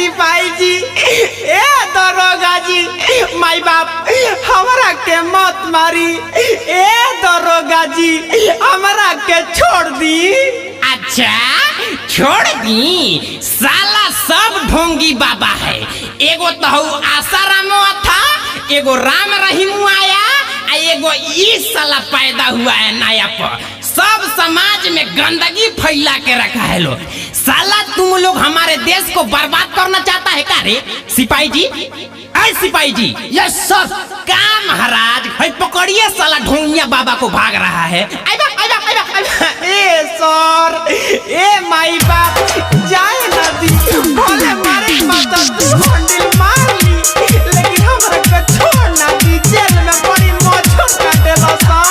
सिपाही जी, ए दरोगा जी, माई बाप हमरा के मत मारी। ए दरोगा जी, हमरा के छोड़ दी। अच्छा छोड़ दी? साला सब ढोंगी बाबा है। एगो तो आसारामो था, एगो राम रहीम आया, एगो ई साला पैदा हुआ है नया पर। सब समाज में गंदगी फैला के रखा है लोग। साला तुम लोग हमारे देश को बर्बाद करना चाहता है क्या रे सिपाही जी? ऐ सिपाही जी। यस सर। काम महाराज है, पकड़िए साला ढोंगिया बाबा को भाग रहा है। आइबा आइबा आइबा आइबा। ए सर, ए माई बाप जाए ना दी, भले मारे मत तू हंडिल मार ली, लेकिन हमरा के छोड़ ना दी। जेल में बड़ी मौज काटेला सा।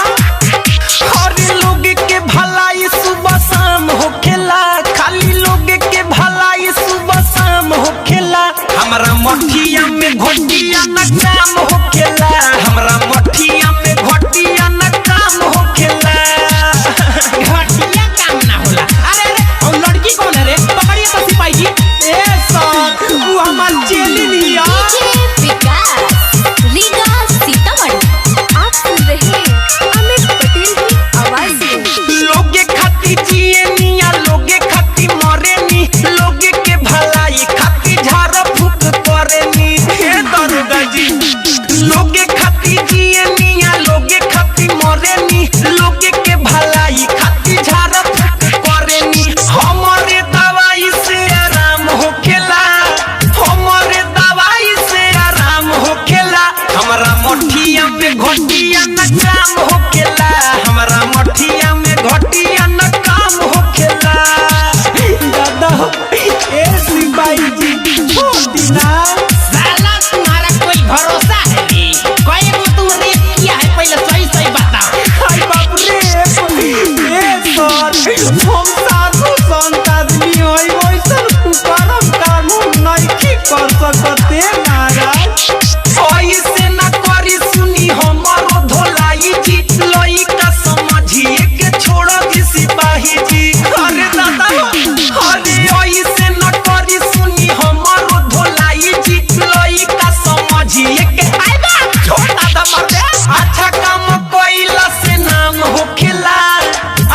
हर लोग के भलाई सुबह शाम होखेला, खाली लोग के भलाई सुबह शाम होखेला। हमरा मठिया में घोटिया न काम होखेला, हमरा मठिया में घोटिया न काम होखेला। घटिया काम ना होला। अरे अरे और लड़की कौन है रे? पकड़िए तो सिपाही जी। ए सर, वो हमार चेली लिया। आप सुन रहे हैं अमित पटेल की आवाज में। लोगे खाती जिए निया, लोगे खाती मरे नी, लोगे के भलाई खाती झाड़ फूक करे नी। हे दरोगा जी, लोगे खाती जिए निया, लोगे खाती मरे नी, लोगे के भलाई खाती झाड़ फूक करे नी। हमारे दवाई से आराम होखेला, हमारे दवाई से आराम होखेला। हमरा मठिया में घोटिया न काम होखेला, हमरा मठिया में घोटिया न काम होखेला। दादा ए सिपाही जी छोड़ दी ना। साला तुम्हारा कोई भरोसा है रे? कई को तुम रेप किया है पहले सही सही बताओ। हाय बाप रे, ए सर हम साधु संत आदमी होई, वैसन कुकरम कानून नहीं कर सकते महाराज। ऐसे न करी सुनी हमारो धोलाई जी, लइका समझिए के छोड़ दी सिपाही जी। अरे दादा, अरे ऐसे न करी सुनी हमारो धोलाई जी, लइका समझिए के आइबा छोड़ दादा मर दे। अच्छा काम कोइला से नाम होखेला,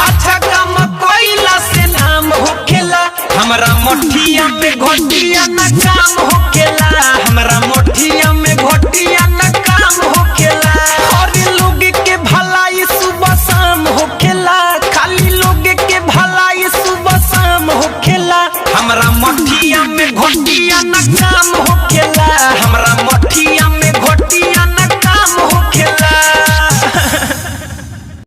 अच्छा काम कोइला से नाम होखेला। हमरा मठिया में घोटिया न काम होखेला, हमरा मठिया में घोटिया न काम होखेला। हर लोग के भलाई सुबह शाम होखेला, खाली लोग के भलाई सुबह शाम होखेला। हमरा मठिया में घोटिया न काम होखेला।